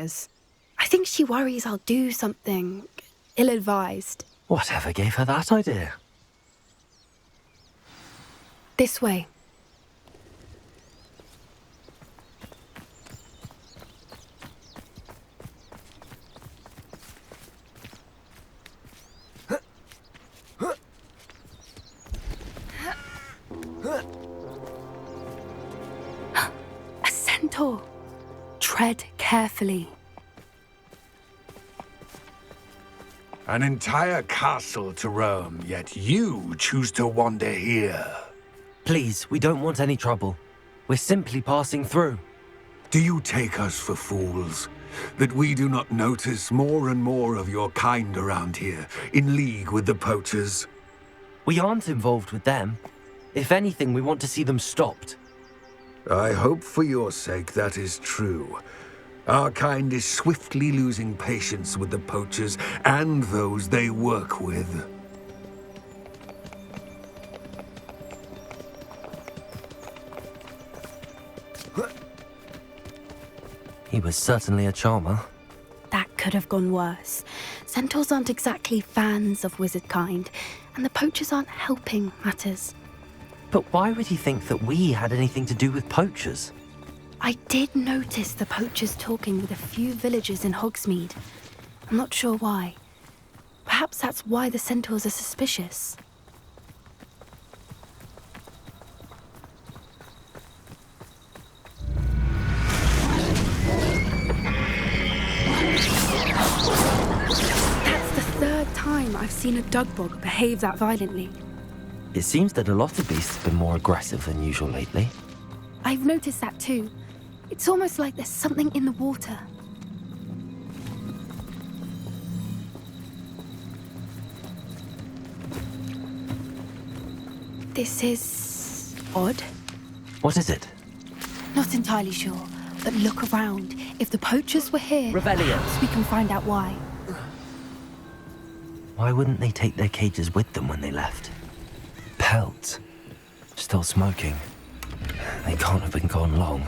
I think she worries I'll do something ill-advised. Whatever gave her that idea? This way. A centaur. Tread carefully. An entire castle to roam, yet you choose to wander here. Please, we don't want any trouble. We're simply passing through. Do you take us for fools? That we do not notice more and more of your kind around here, in league with the poachers? We aren't involved with them. If anything, we want to see them stopped. I hope for your sake that is true. Our kind is swiftly losing patience with the poachers and those they work with. He was certainly a charmer. That could have gone worse. Centaurs aren't exactly fans of wizard kind, and the poachers aren't helping matters. But why would he think that we had anything to do with poachers? I did notice the poachers talking with a few villagers in Hogsmeade. I'm not sure why. Perhaps that's why the centaurs are suspicious. That's the third time I've seen a dugbog behave that violently. It seems that a lot of beasts have been more aggressive than usual lately. I've noticed that too. It's almost like there's something in the water. This is odd. What is it? Not entirely sure, but look around. If the poachers were here, Revelio. perhaps we can find out why. Why wouldn't they take their cages with them when they left? Pelts. Still smoking. They can't have been gone long.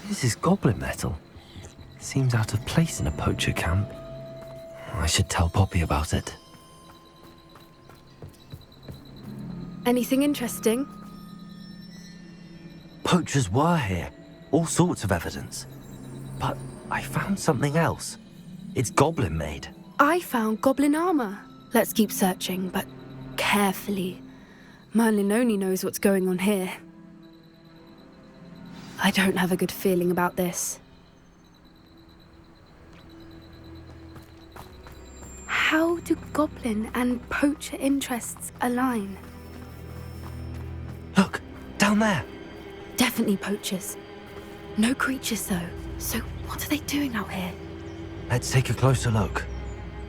This is goblin metal. Seems out of place in a poacher camp. I should tell Poppy about it. Anything interesting? Poachers were here. All sorts of evidence. But I found something else. It's goblin made. I found goblin armor. Let's keep searching, but carefully. Merlin only knows what's going on here. I don't have a good feeling about this. How do goblin and poacher interests align? Look, down there. Definitely poachers. No creatures though. So what are they doing out here? Let's take a closer look.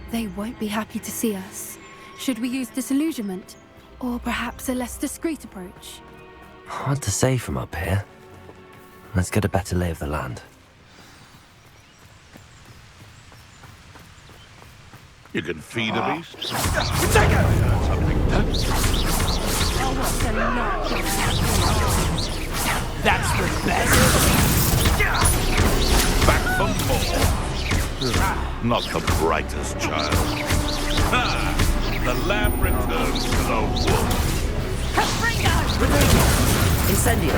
They won't be happy to see us. Should we use disillusionment? Or perhaps a less discreet approach? Hard to say from up here. Let's get a better lay of the land. You can feed a beast. That's the best. Back for more. Not the brightest child. Ah, the lamb returns to the wolf. Incendio!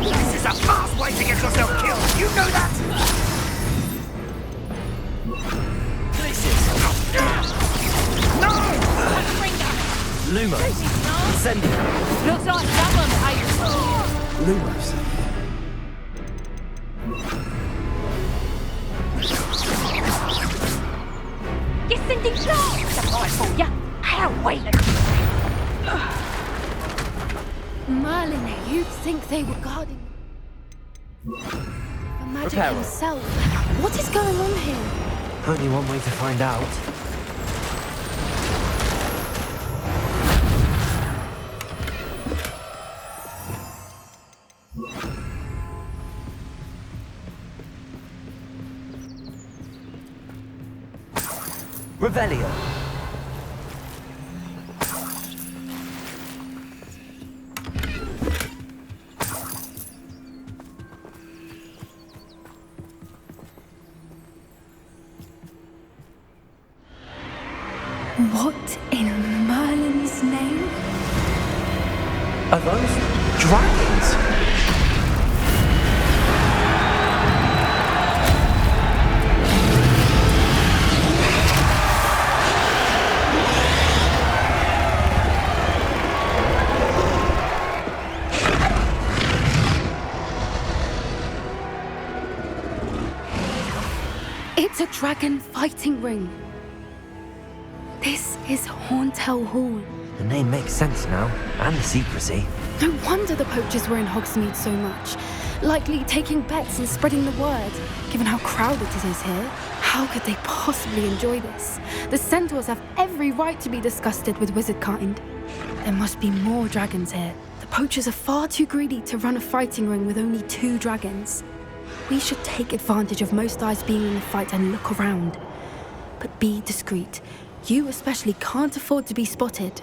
This is a fast way to get yourself killed. You know that? No! Lumos! Incendio! Looks like someone hates Lumos! Descending floor! Surprise for ya! How wait! Merlin, you'd think they were guarding the magic Reparo. himself. What is going on here? Only one way to find out. Revelio. What in Merlin's name? Are those dragons? It's a dragon fighting ring. This is Horntail Hall. The name makes sense now, and the secrecy. No wonder the poachers were in Hogsmeade so much. Likely taking bets and spreading the word, given how crowded it is here. How could they possibly enjoy this? The centaurs have every right to be disgusted with wizard kind. There must be more dragons here. The poachers are far too greedy to run a fighting ring with only 2 dragons. We should take advantage of most eyes being in the fight and look around. But be discreet. You especially can't afford to be spotted.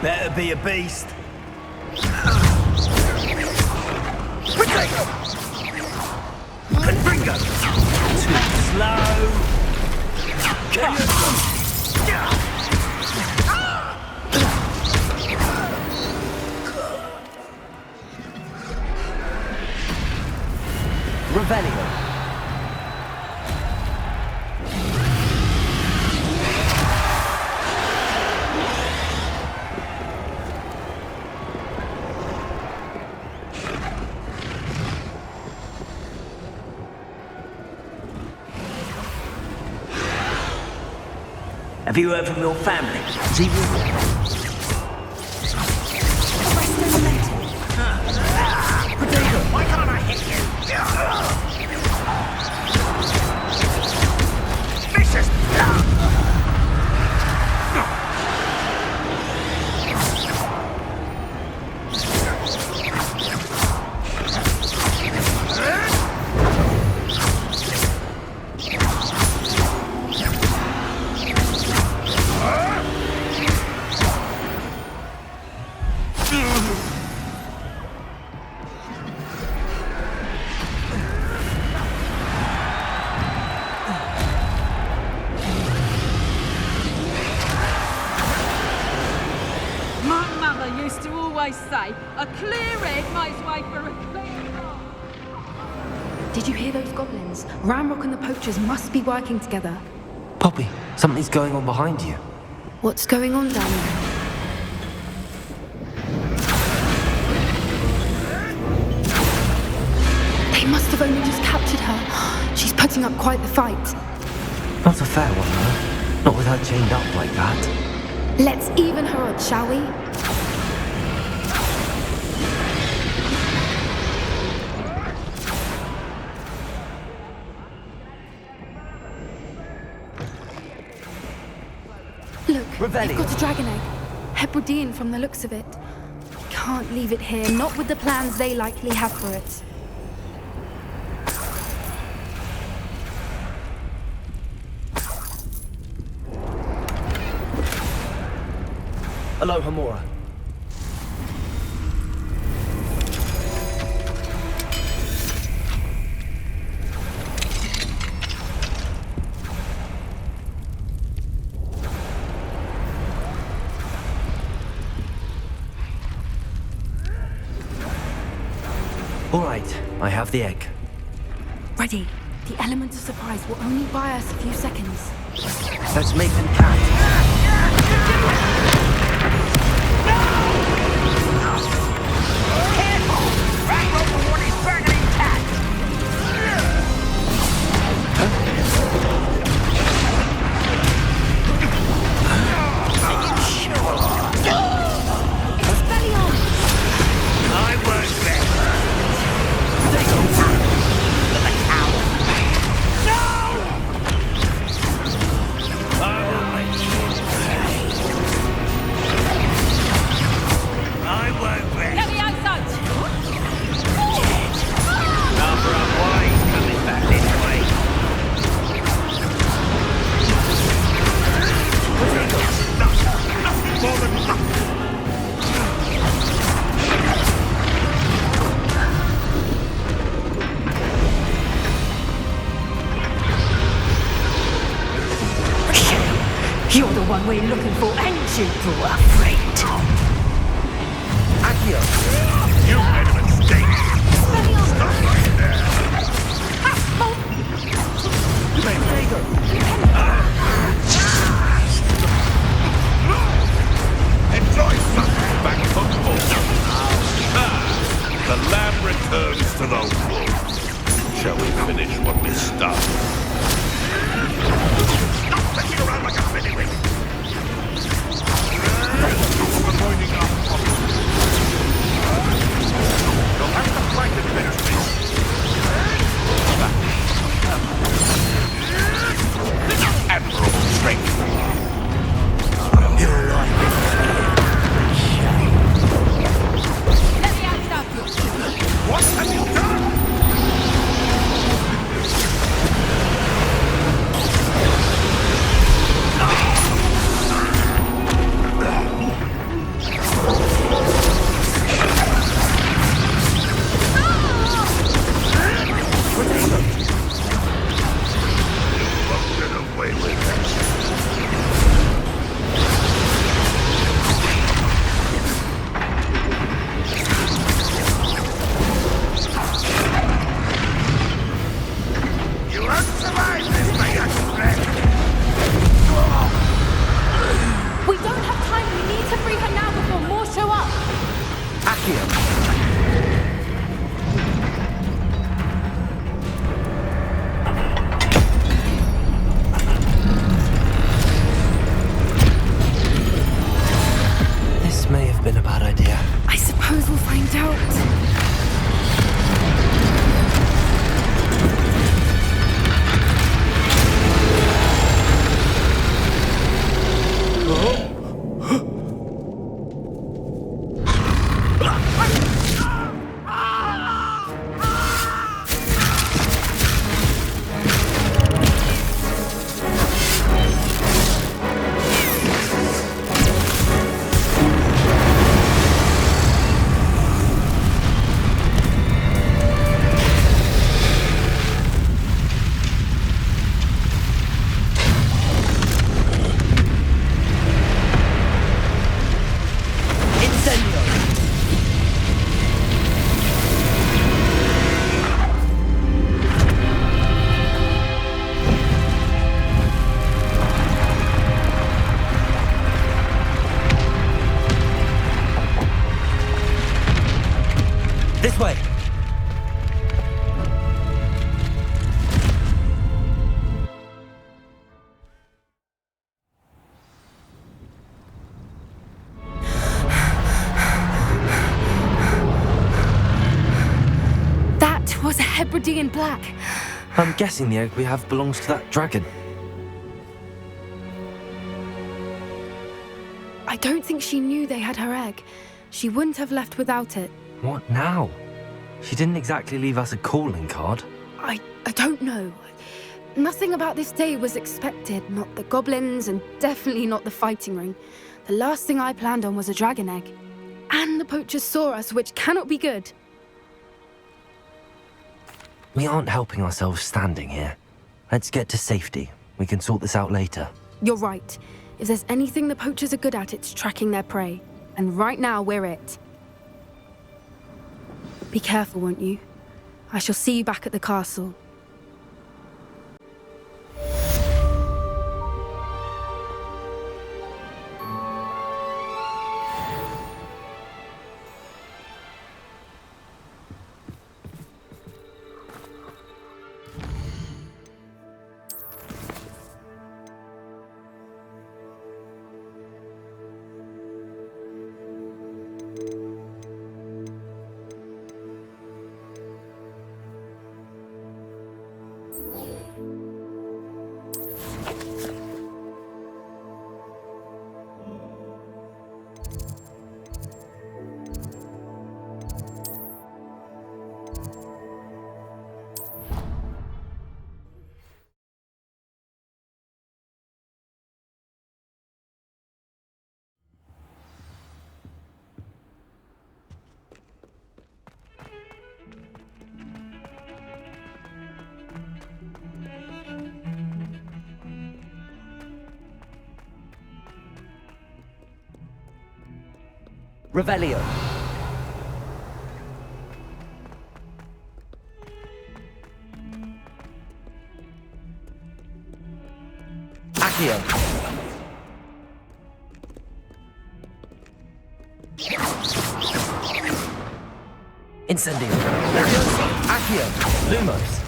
Better be a beast. Confringo! Too slow. Revelio. Have you heard from your family? Is he Why can't I hit you? Vicious! My mother used to always say, a clear head makes way for a clear heart. Did you hear those goblins? Ramrock and the poachers must be working together. Poppy, something's going on behind you. What's going on down there? They must have only just captured her. She's putting up quite the fight. Not a fair one, though. Not with her chained up like that. Let's even her odds, shall we? Look, they've got a dragon egg. Hebridean from the looks of it. Can't leave it here, not with the plans they likely have for it. Hello, Hamura. All right, I have the egg. Ready. The element of surprise will only buy us a few seconds. Let's make them catch. You're the one we're looking for, ain't you, poor afraid? Akio! You made a mistake. Stop right there. Enjoy something back from home. The lamb returns to the wolf. Shall we finish what we started? Stop messing around like a fiddlywink! Pointing up. You'll have to fight and finish this. Admirable strength. You're right. Let me out of What have you done? We don't have time. We need to free her now before more show up. Hebridean black. I'm guessing the egg we have belongs to that dragon. I don't think she knew they had her egg. She wouldn't have left without it. What now? She didn't exactly leave us a calling card. I don't know. Nothing about this day was expected. Not the goblins, and definitely not the fighting ring. The last thing I planned on was a dragon egg. And the poachers saw us, which cannot be good. We aren't helping ourselves standing here. Let's get to safety. We can sort this out later. You're right. If there's anything the poachers are good at, it's tracking their prey. And right now, we're it. Be careful, won't you? I shall see you back at the castle. Revelio. Accio. Incendio. Levioso. Accio. Lumos.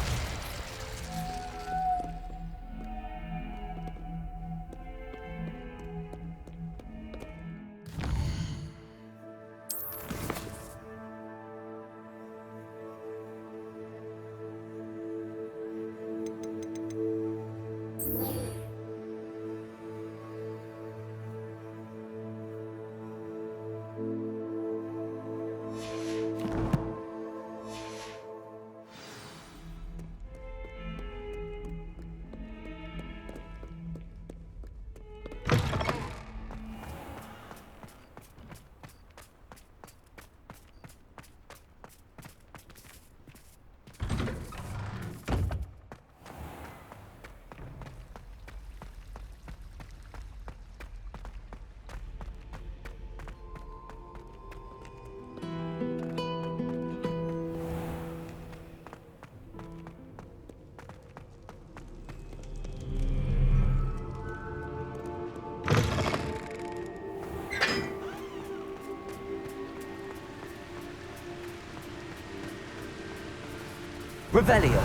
Revelio.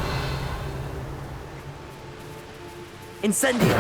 Incendio.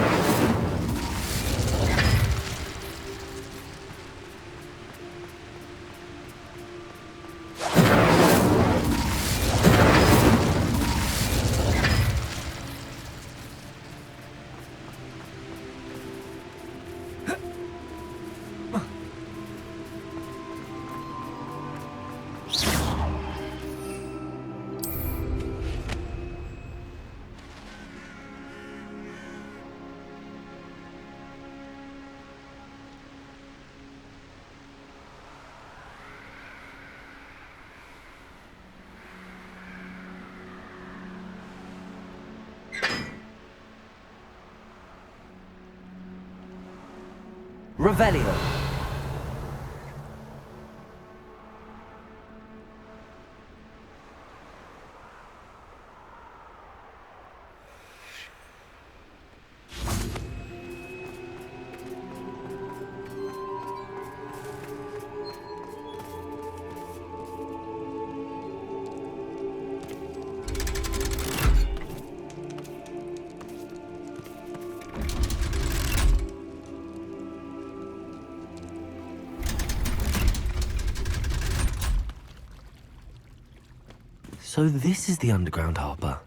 Revelio. So this is the underground harbour.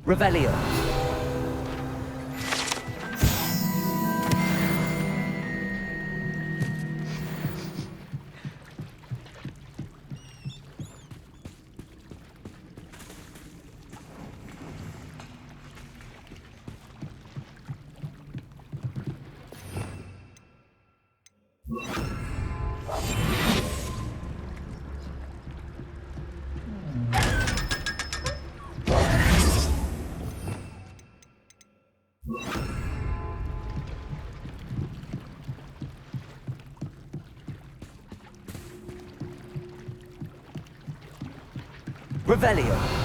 Revelio. Revelio.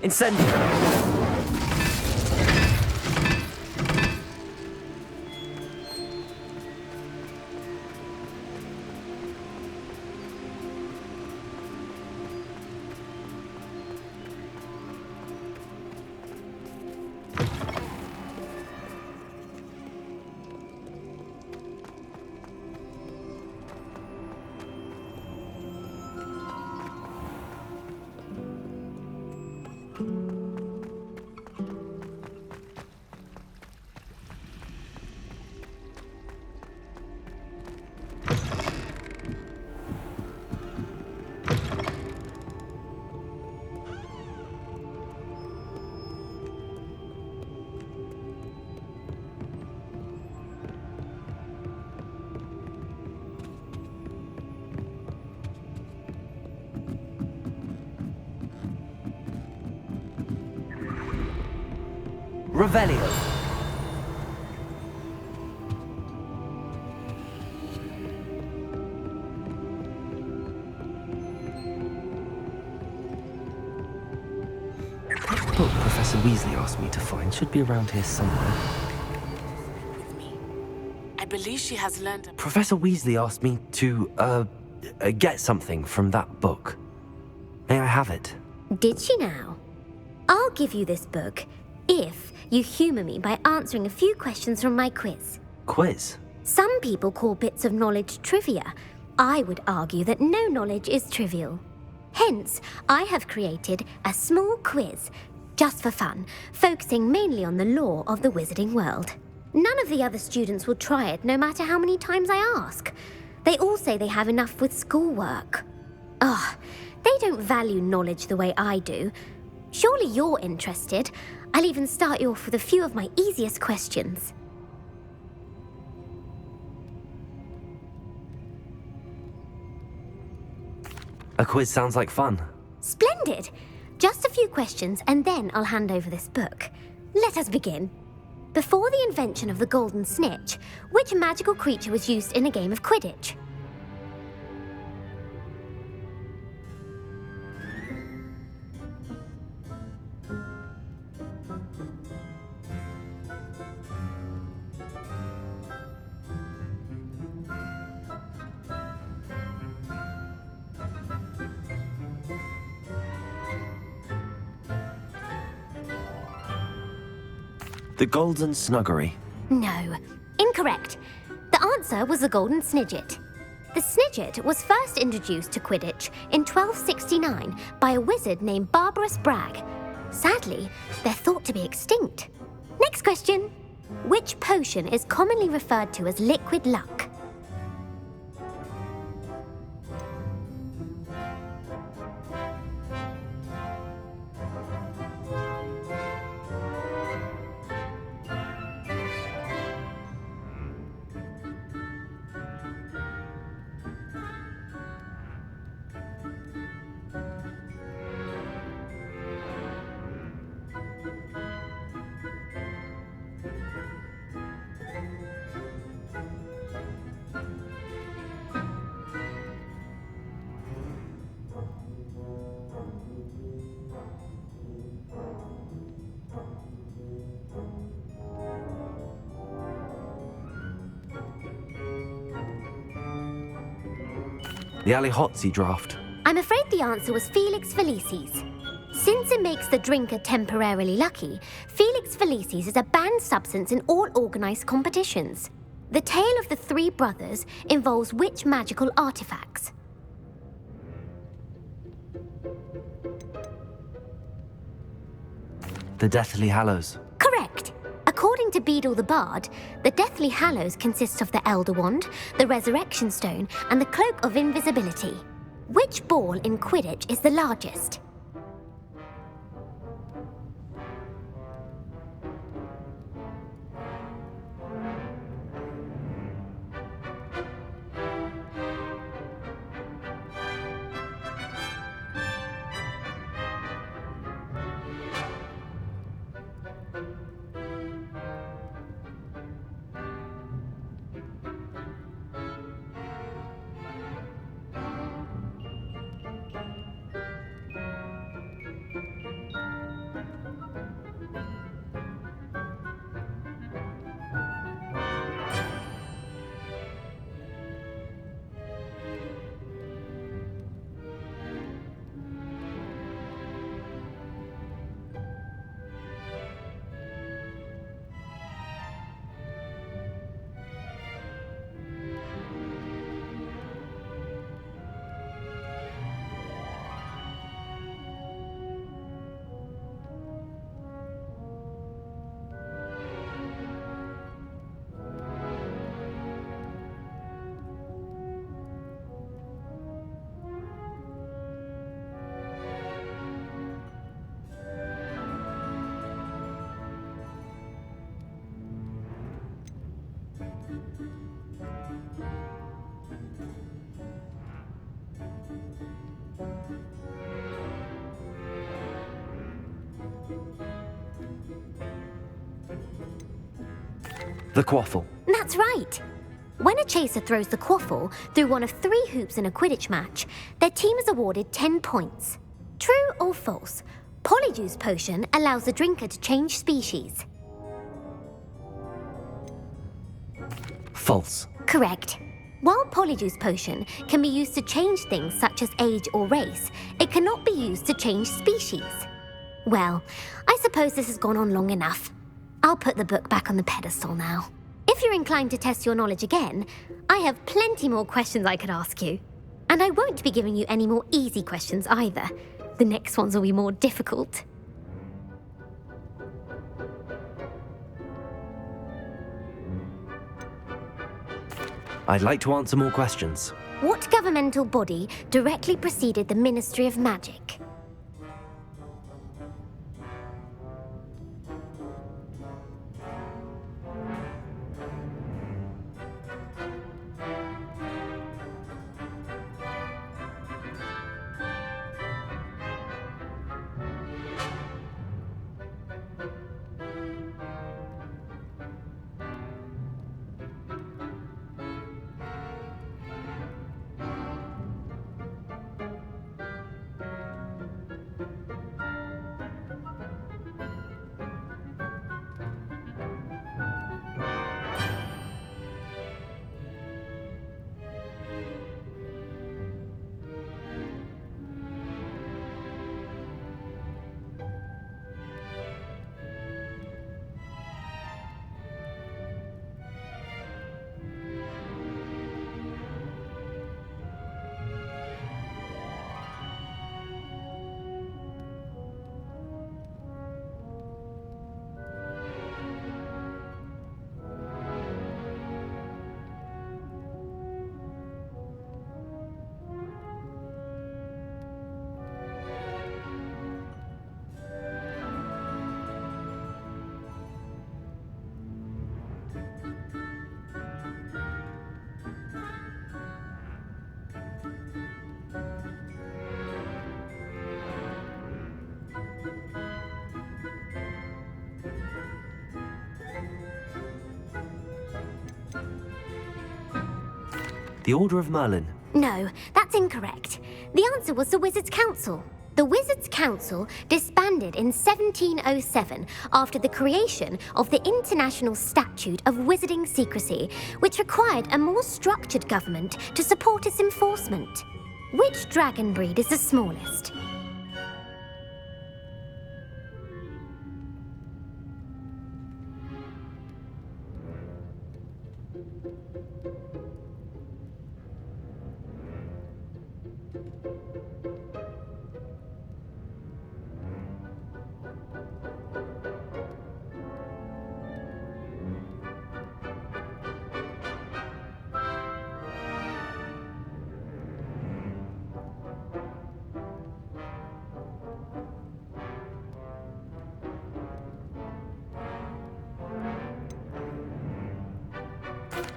Incendio. Revelio. That book Professor Weasley asked me to find should be around here somewhere. With me. I believe she has learned. Professor Weasley asked me to, get something from that book. May I have it? Did she now? I'll give you this book if you humour me by answering a few questions from my quiz. Quiz? Some people call bits of knowledge trivia. I would argue that no knowledge is trivial. Hence, I have created a small quiz, just for fun, focusing mainly on the lore of the wizarding world. None of the other students will try it, no matter how many times I ask. They all say they have enough with schoolwork. Ugh, they don't value knowledge the way I do. Surely you're interested. I'll even start you off with a few of my easiest questions. A quiz sounds like fun. Splendid! Just a few questions and then I'll hand over this book. Let us begin. Before the invention of the golden snitch, which magical creature was used in a game of Quidditch? The Golden Snuggery. No, incorrect. The answer was the golden snidget. The snidget was first introduced to Quidditch in 1269 by a wizard named Barbarous Bragg. Sadly, they're thought to be extinct. Next question. Which potion is commonly referred to as liquid luck? The Alihotzi draft. I'm afraid the answer was Felix Felicis. Since it makes the drinker temporarily lucky, Felix Felicis is a banned substance in all organised competitions. The tale of the three brothers involves which magical artifacts? The Deathly Hallows. Correct. According to Beadle the Bard, the Deathly Hallows consists of the Elder Wand, the Resurrection Stone, and the Cloak of Invisibility. Which ball in Quidditch is the largest? The Quaffle. That's right. When a chaser throws the quaffle through one of 3 hoops in a Quidditch match, their team is awarded 10 points. True or false? Polyjuice Potion allows the drinker to change species. False. Correct. While Polyjuice Potion can be used to change things such as age or race, it cannot be used to change species. Well, I suppose this has gone on long enough. I'll put the book back on the pedestal now. If you're inclined to test your knowledge again, I have plenty more questions I could ask you. And I won't be giving you any more easy questions either. The next ones will be more difficult. I'd like to answer more questions. What governmental body directly preceded the Ministry of Magic? The Order of Merlin. No, that's incorrect. The answer was the Wizards' Council. The Wizards' Council disbanded in 1707 after the creation of the International Statute of Wizarding Secrecy, which required a more structured government to support its enforcement. Which dragon breed is the smallest?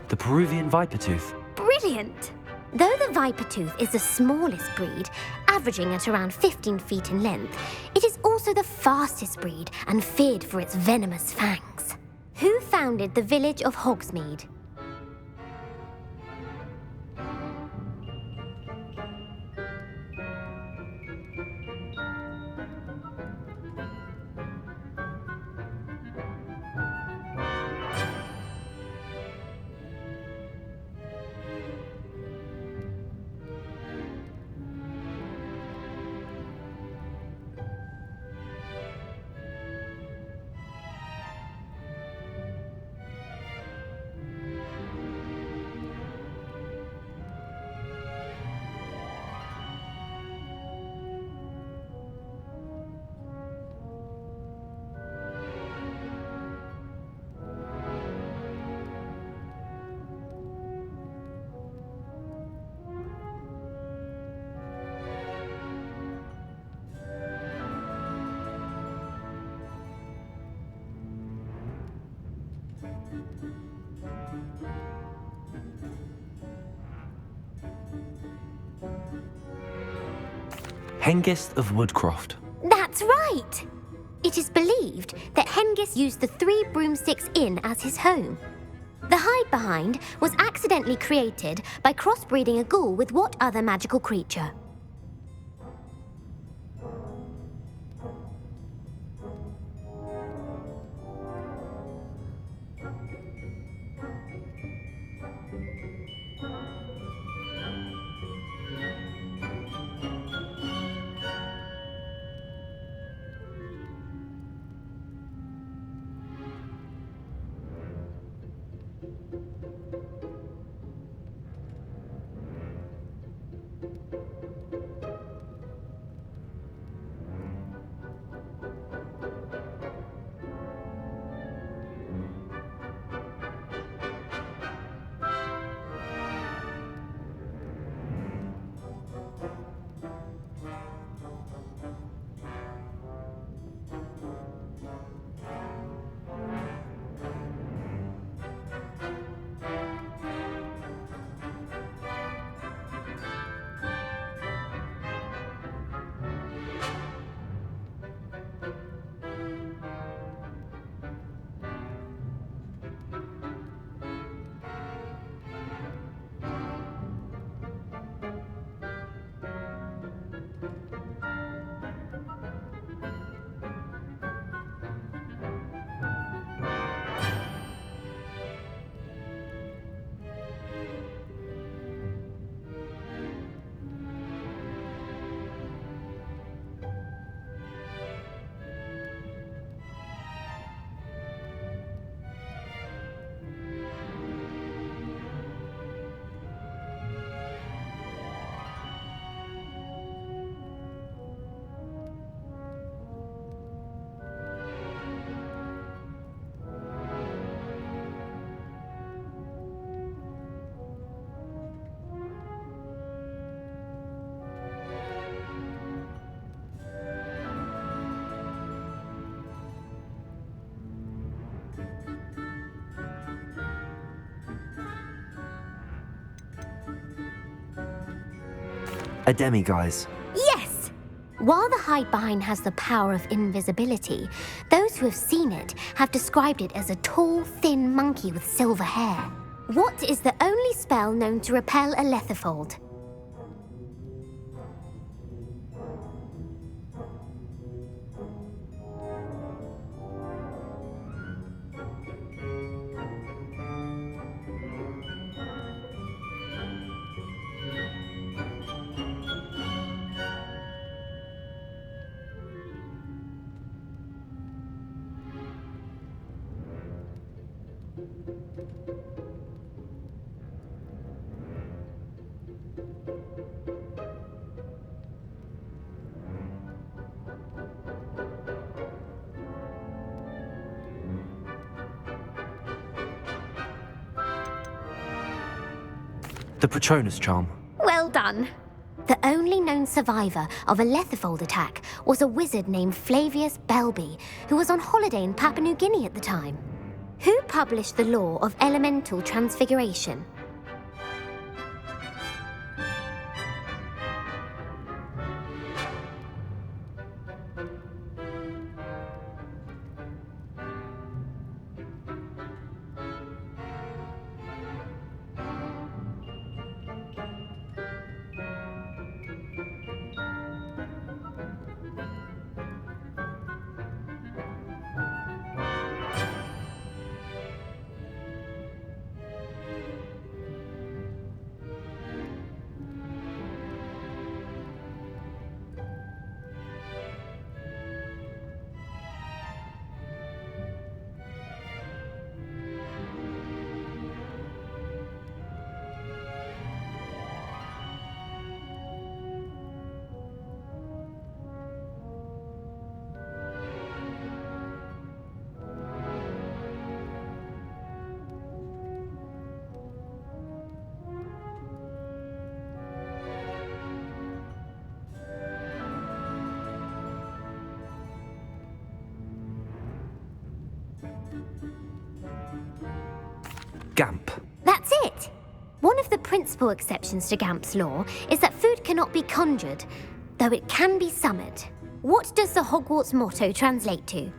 The Peruvian Vipertooth. Brilliant! Though the Vipertooth is the smallest breed, averaging at around 15 feet in length, it is also the fastest breed and feared for its venomous fangs. Who founded the village of Hogsmeade? Hengist of Woodcroft. That's right! It is believed that Hengist used the Three Broomsticks Inn as his home. The hide-behind was accidentally created by crossbreeding a ghoul with what other magical creature? A demiguise. Yes! While the hide-behind has the power of invisibility, those who have seen it have described it as a tall, thin monkey with silver hair. What is the only spell known to repel a lethifold? The Patronus charm. Well done. The only known survivor of a Lethifold attack was a wizard named Flavius Belby, who was on holiday in Papua New Guinea at the time. Who published the law of elemental transfiguration? Gamp. That's it! One of the principal exceptions to Gamp's law is that food cannot be conjured, though it can be summoned. What does the Hogwarts motto translate to?